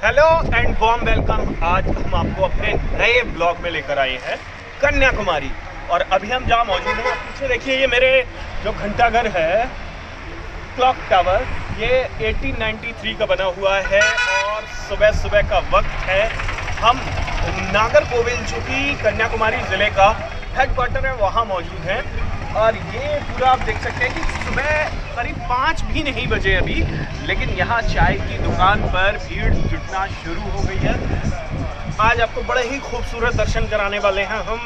Hello and warm welcome. आज हम आपको अपने नए ब्लॉग में लेकर आए हैं कन्याकुमारी। और अभी हम जहाँ मौजूद हैं, पीछे देखिए, ये मेरे जो घंटाघर है, क्लॉक टावर, ये 1893 का बना हुआ है और सुबह सुबह का वक्त है। हम नागरकोविल, जो कि कन्याकुमारी ज़िले का हेडक्वार्टर है, वहाँ मौजूद हैं। और ये पूरा आप देख सकते हैं कि सुबह करीब 5 भी नहीं बजे अभी, लेकिन यहाँ चाय की दुकान पर भीड़ जुटना शुरू हो गई है। आज आपको बड़े ही खूबसूरत दर्शन कराने वाले हैं हम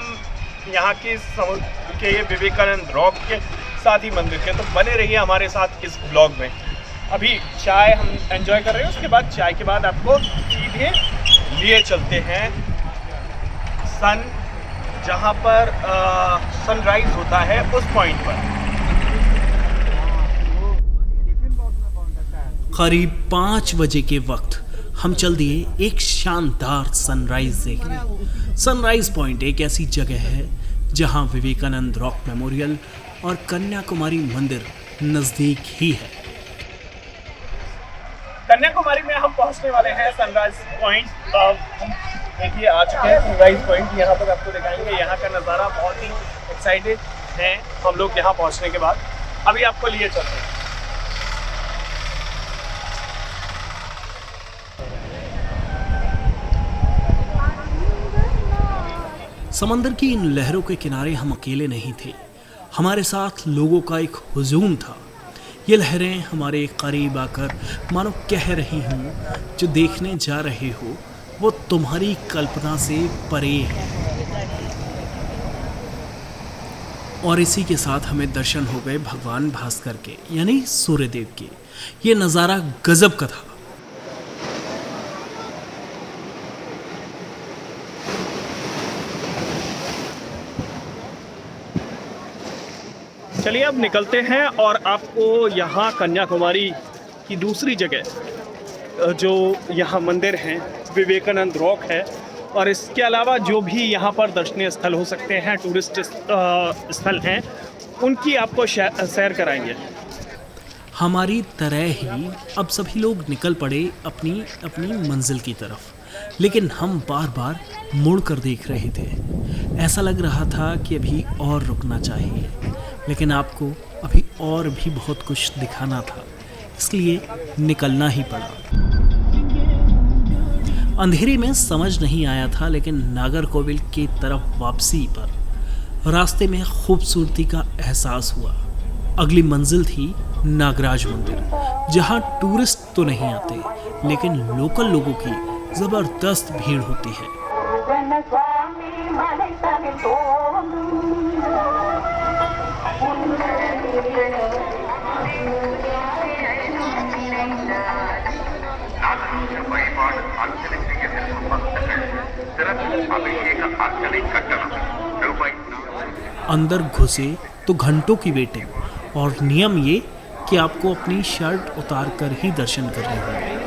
यहाँ के समुद्र के, विवेकानंद रॉक के, साथ ही मंदिर के। तो बने रहिए हमारे साथ इस ब्लॉग में। अभी चाय हम एंजॉय कर रहे हैं, उसके बाद चाय के बाद आपको सीधे लिए चलते हैं सन, जहाँ पर सनराइज होता है, उस पॉइंट पर। करीब 5 बजे के वक्त हम चल दिए एक शानदार सनराइज देखने। सनराइज पॉइंट एक ऐसी जगह है जहां विवेकानंद रॉक मेमोरियल और कन्याकुमारी मंदिर नज़दीक ही है। कन्याकुमारी में हम पहुंचने वाले हैं सनराइज पॉइंट। हम देखिए आ चुके हैं सनराइज पॉइंट। यहाँ पर आपको दिखाएंगे यहाँ का नज़ारा। बहुत ही एक्साइटेड हैं हम लोग यहाँ पहुँचने के बाद। अभी आपको लिए चलते हैं। समंदर की इन लहरों के किनारे हम अकेले नहीं थे, हमारे साथ लोगों का एक हुजूम था। ये लहरें हमारे करीब आकर मानो कह रही हूँ, जो देखने जा रहे हो वो तुम्हारी कल्पना से परे है। और इसी के साथ हमें दर्शन हो गए भगवान भास्कर के, यानी सूर्यदेव के। ये नज़ारा गजब का था। चलिए अब निकलते हैं और आपको यहाँ कन्याकुमारी की दूसरी जगह, जो यहाँ मंदिर हैं, विवेकानंद रॉक है, और इसके अलावा जो भी यहाँ पर दर्शनीय स्थल हो सकते हैं, टूरिस्ट स्थल हैं, उनकी आपको सैर कराएंगे। हमारी तरह ही अब सभी लोग निकल पड़े अपनी अपनी मंजिल की तरफ, लेकिन हम बार बार मुड़ कर देख रहे थे। ऐसा लग रहा था कि अभी और रुकना चाहिए, लेकिन आपको अभी और भी बहुत कुछ दिखाना था, इसलिए निकलना ही पड़ा। अंधेरे में समझ नहीं आया था, लेकिन नागरकोविल की तरफ वापसी पर रास्ते में खूबसूरती का एहसास हुआ। अगली मंजिल थी नागराज मंदिर, जहां टूरिस्ट तो नहीं आते, लेकिन लोकल लोगों की जबरदस्त भीड़ होती है। अंदर घुसे तो घंटों की वेटिंग, और नियम ये कि आपको अपनी शर्ट उतार कर ही दर्शन करने होंगे।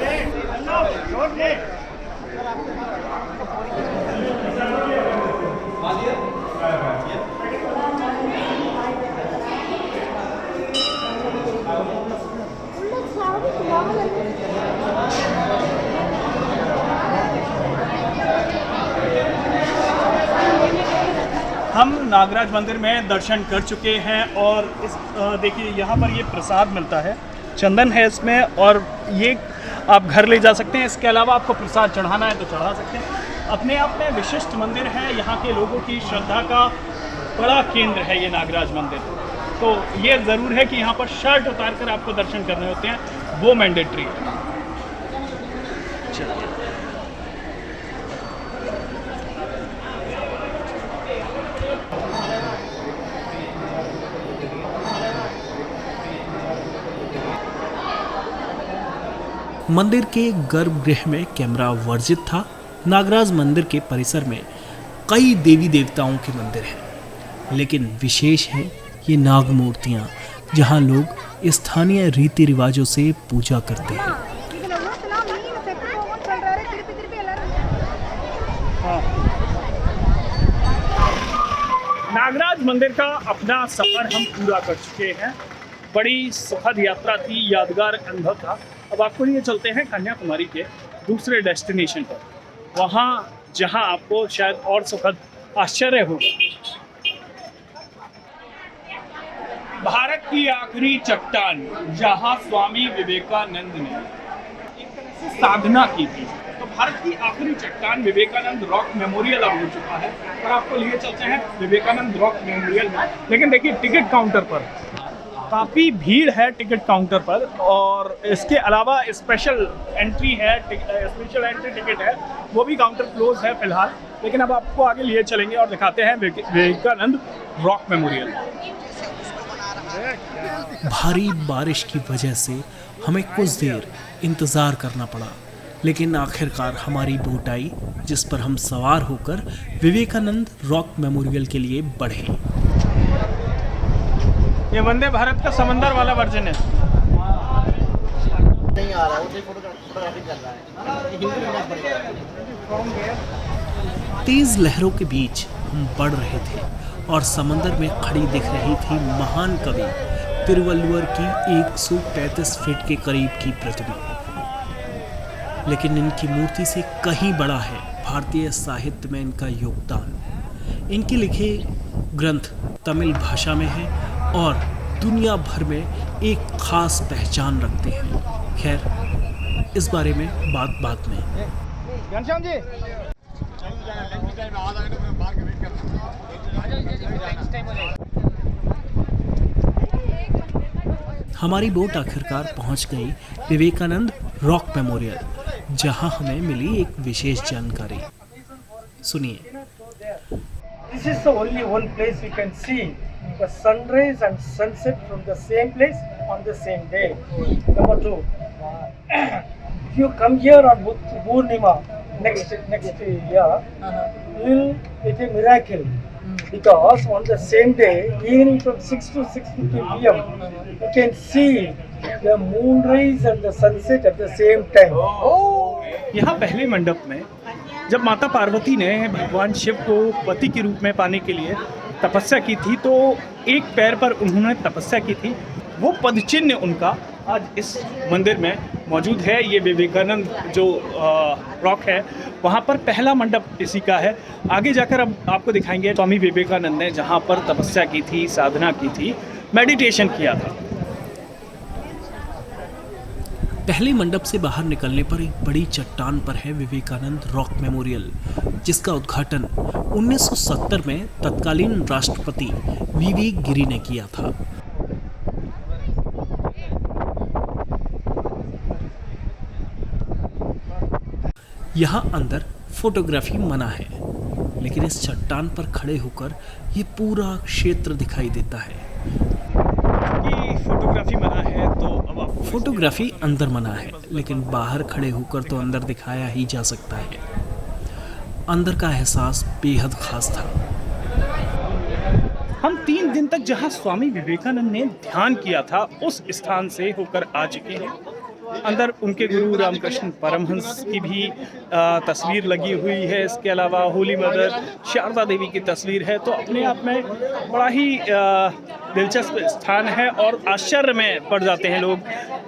हम नागराज मंदिर में दर्शन कर चुके हैं और इस देखिए यहाँ पर ये प्रसाद मिलता है, चंदन है इसमें, और ये आप घर ले जा सकते हैं। इसके अलावा आपको प्रसाद चढ़ाना है तो चढ़ा सकते हैं। अपने आप में विशिष्ट मंदिर है, यहाँ के लोगों की श्रद्धा का बड़ा केंद्र है ये नागराज मंदिर। तो ये ज़रूर है कि यहाँ पर शर्ट उतार कर आपको दर्शन करने होते हैं, वो मैंडेटरी है। चलिए मंदिर के गर्भगृह में कैमरा वर्जित था। नागराज मंदिर के परिसर में कई देवी देवताओं के मंदिर हैं, लेकिन विशेष है ये नाग मूर्तियाँ, जहाँ लोग स्थानीय रीति रिवाजों से पूजा करते हैं। नागराज मंदिर का अपना सफर हम पूरा कर चुके हैं। बड़ी सुखद यात्रा थी, यादगार अनुभव था। अब आपको लिए चलते हैं कन्याकुमारी के दूसरे डेस्टिनेशन पर, वहाँ जहाँ आपको शायद और सुखद आश्चर्य होगा। भारत की आखिरी चट्टान जहाँ स्वामी विवेकानंद ने एक तरह से साधना की थी, तो भारत की आखिरी चट्टान विवेकानंद रॉक मेमोरियल अब हो चुका है और आपको लिए चलते हैं विवेकानंद रॉक मेमोरियल में। लेकिन देखिए टिकट काउंटर पर काफ़ी भीड़ है, टिकट काउंटर पर, और इसके अलावा स्पेशल एंट्री है, स्पेशल एंट्री टिकट है, वो भी काउंटर क्लोज है फिलहाल। लेकिन अब आपको आगे लिए चलेंगे और दिखाते हैं विवेकानंद रॉक मेमोरियल। भारी बारिश की वजह से हमें कुछ देर इंतज़ार करना पड़ा, लेकिन आखिरकार हमारी बोट आई जिस पर हम सवार होकर विवेकानंद रॉक मेमोरियल के लिए बढ़े। ये वंदे भारत का समंदर वाला वर्जन है। नहीं आ रहा है, वो फोटोग्राफी कर रहा है, हिंदी में पड़ेगा। तेज लहरों के बीच हम बढ़ रहे थे और समंदर में खड़ी दिख रही थी महान कवि तिरुवल्लुवर की 135 फीट के करीब की प्रतिमा। लेकिन इनकी मूर्ति से कहीं बड़ा है भारतीय साहित्य में इनका योगदान। इनके लिखे ग्रंथ तमिल भाषा में हैं और दुनिया भर में एक खास पहचान रखते हैं। खैर, इस बारे में बात में। घनश्याम जी हमारी बोट आखिरकार पहुंच गई विवेकानंद रॉक मेमोरियल, जहां हमें मिली एक विशेष जानकारी। सुनिए। This is the only one place we can see the sunrise and sunset from the same place on the same day. Number 2, if you come here on Purnima next year, it's a miracle because on the same day, evening from 6 to 6:50 p.m., you can see the moonrise and the sunset at the same time. यहाँ पहले मंडप में जब माता पार्वती ने भगवान शिव को पति के रूप में पाने के लिए तपस्या की थी, तो एक पैर पर उन्होंने तपस्या की थी। वो पदचिन्ह उनका आज इस मंदिर में मौजूद है। ये विवेकानंद जो रॉक है वहाँ पर पहला मंडप इसी का है। आगे जाकर अब आपको दिखाएंगे स्वामी विवेकानंद ने जहाँ पर तपस्या की थी, साधना की थी, मेडिटेशन किया था। पहले मंडप से बाहर निकलने पर एक बड़ी चट्टान पर है विवेकानंद रॉक मेमोरियल, जिसका उद्घाटन 1970 में तत्कालीन राष्ट्रपति वीवी गिरी ने किया था। यहाँ अंदर फोटोग्राफी मना है, लेकिन इस चट्टान पर खड़े होकर ये पूरा क्षेत्र दिखाई देता है। फोटोग्राफी मना है तो अब आपको फोटोग्राफी अंदर मना है, लेकिन बाहर खड़े होकर तो अंदर दिखाया ही जा सकता है। अंदर का एहसास बेहद खास था। हम 3 दिन तक जहां स्वामी विवेकानंद ने ध्यान किया था उस स्थान से होकर आ चुके हैं। अंदर उनके गुरु रामकृष्ण परमहंस की भी तस्वीर लगी हुई है। इसके अलावा होली मदर शारदा देवी की तस्वीर है। तो अपने आप में बड़ा ही दिलचस्प स्थान है और आश्चर्य में पड़ जाते हैं लोग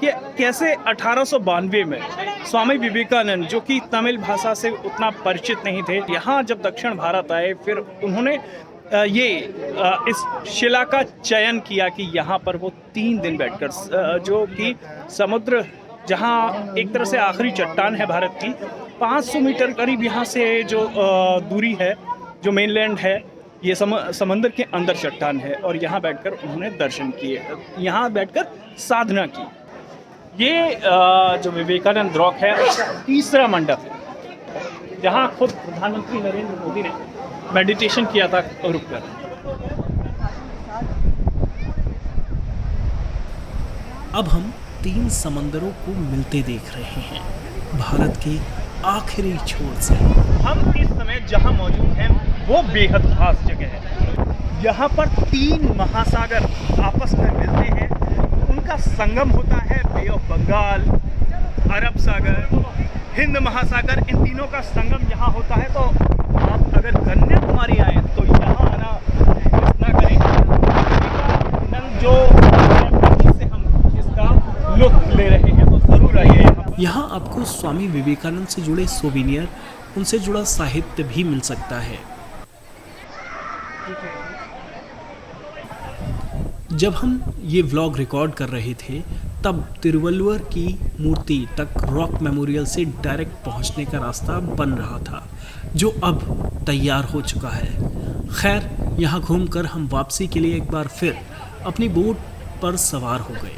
कि कैसे 1892 में स्वामी विवेकानंद, जो कि तमिल भाषा से उतना परिचित नहीं थे, यहाँ जब दक्षिण भारत आए फिर उन्होंने इस शिला का चयन किया कि यहाँ पर वो 3 दिन बैठकर, जो कि समुद्र, जहाँ एक तरह से आखिरी चट्टान है भारत की, 500 मीटर करीब यहाँ से जो दूरी है, जो मेनलैंड है, ये समंदर के अंदर चट्टान है और यहाँ बैठकर उन्होंने दर्शन किए, यहाँ बैठकर साधना की। ये जो विवेकानंद रॉक है तीसरा मंडप है, जहाँ खुद प्रधानमंत्री नरेंद्र मोदी ने मेडिटेशन किया था रुककर। अब हम 3 समंदरों को मिलते देख रहे हैं भारत के आखिरी छोर से। हम इस समय जहां मौजूद हैं वो बेहद खास जगह है। यहाँ पर 3 महासागर आपस में मिलते हैं, उनका संगम होता है। बे ऑफ बंगाल, अरब सागर, हिंद महासागर, इन तीनों का संगम यहाँ होता है। तो आप अगर कन्याकुमारी आए तो यहाँ आना मिस ना करें। विवेकानंद जो से हम इसका लुत्फ ले रहे हैं तो ज़रूर आइए। यहाँ आपको स्वामी विवेकानंद से जुड़े सोविनियर, उनसे जुड़ा साहित्य भी मिल सकता है। जब हम ये व्लॉग रिकॉर्ड कर रहे थे तब तिरुवल्लुवर की मूर्ति तक रॉक मेमोरियल से डायरेक्ट पहुंचने का रास्ता बन रहा था, जो अब तैयार हो चुका है। खैर, यहाँ घूमकर हम वापसी के लिए एक बार फिर अपनी बोट पर सवार हो गए।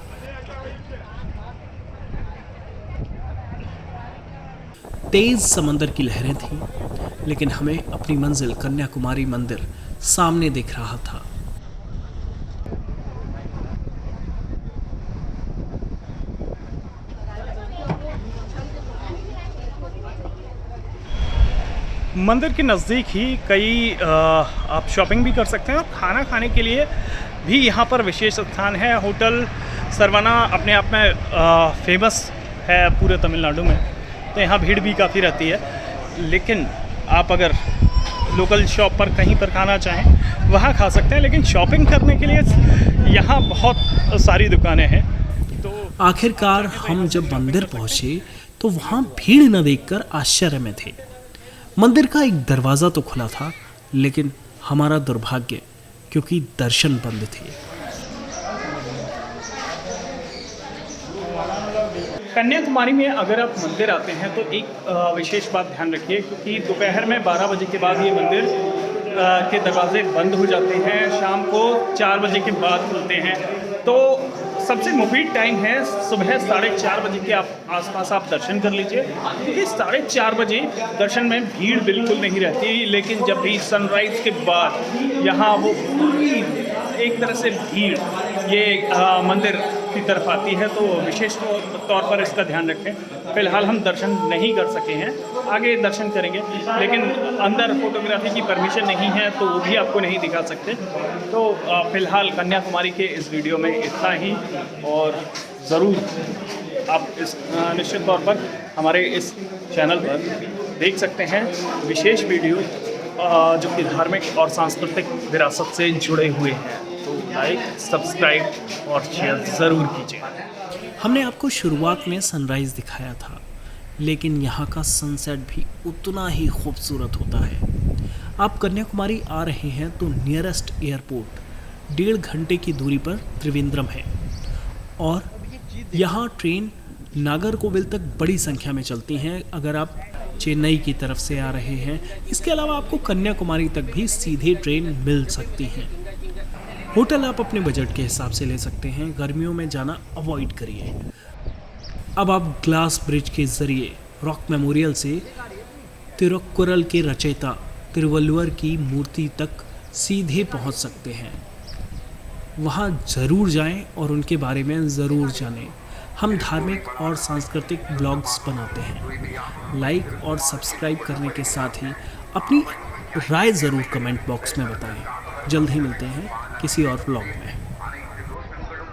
तेज समंदर की लहरें थीं, लेकिन हमें अपनी मंजिल कन्याकुमारी मंदिर सामने दिख रहा था। मंदिर के नज़दीक ही कई आप शॉपिंग भी कर सकते हैं और खाना खाने के लिए भी यहाँ पर विशेष स्थान है। होटल सरवना अपने आप में फेमस है पूरे तमिलनाडु में, तो यहाँ भीड़ भी काफ़ी रहती है। लेकिन आप अगर लोकल शॉप पर कहीं पर खाना चाहें वहाँ खा सकते हैं, लेकिन शॉपिंग करने के लिए यहाँ बहुत सारी दुकानें हैं। तो आखिरकार हम जब मंदिर पहुँचे तो वहाँ भीड़ न देखकर आश्चर्य में थे। मंदिर का एक दरवाज़ा तो खुला था, लेकिन हमारा दुर्भाग्य क्योंकि दर्शन बंद थे। कन्याकुमारी में अगर आप मंदिर आते हैं तो एक विशेष बात ध्यान रखिए, क्योंकि दोपहर में 12 बजे के बाद ये मंदिर के दरवाजे बंद हो जाते हैं, शाम को 4 बजे के बाद खुलते हैं। तो सबसे मुफीद टाइम है सुबह 4:30 बजे के आसपास आप दर्शन कर लीजिए, क्योंकि 4:30 बजे दर्शन में भीड़ बिल्कुल नहीं रहती। लेकिन जब भी सनराइज़ के बाद यहाँ वो पूरी एक तरह से भीड़ ये मंदिर की तरफ आती है, तो विशेष तौर पर इसका ध्यान रखें। फ़िलहाल हम दर्शन नहीं कर सके हैं, आगे दर्शन करेंगे, लेकिन अंदर फोटोग्राफी की परमिशन नहीं है तो वो भी आपको नहीं दिखा सकते। तो फ़िलहाल कन्याकुमारी के इस वीडियो में इतना ही, और ज़रूर आप इस निश्चित तौर पर हमारे इस चैनल पर देख सकते हैं विशेष वीडियो जो कि धार्मिक और सांस्कृतिक विरासत से जुड़े हुए हैं। तो लाइक, सब्सक्राइब और शेयर ज़रूर कीजिए। हमने आपको शुरुआत में सनराइज़ दिखाया था, लेकिन यहाँ का सनसेट भी उतना ही खूबसूरत होता है। आप कन्याकुमारी आ रहे हैं तो नियरेस्ट एयरपोर्ट 1.5 घंटे की दूरी पर त्रिवेंद्रम है, और यहाँ ट्रेन नागरकोविल तक बड़ी संख्या में चलती हैं अगर आप चेन्नई की तरफ से आ रहे हैं। इसके अलावा आपको कन्याकुमारी तक भी सीधे ट्रेन मिल सकती हैं। होटल आप अपने बजट के हिसाब से ले सकते हैं, गर्मियों में जाना अवॉइड करिए। अब आप ग्लास ब्रिज के ज़रिए रॉक मेमोरियल से तिरुक्कुरल के रचयिता तिरुवल्लुवर की मूर्ति तक सीधे पहुंच सकते हैं। वहां ज़रूर जाएं और उनके बारे में ज़रूर जानें। हम धार्मिक और सांस्कृतिक ब्लॉग्स बनाते हैं। लाइक और सब्सक्राइब करने के साथ ही अपनी राय ज़रूर कमेंट बॉक्स में बताएं। जल्द ही मिलते हैं किसी और ब्लॉग में।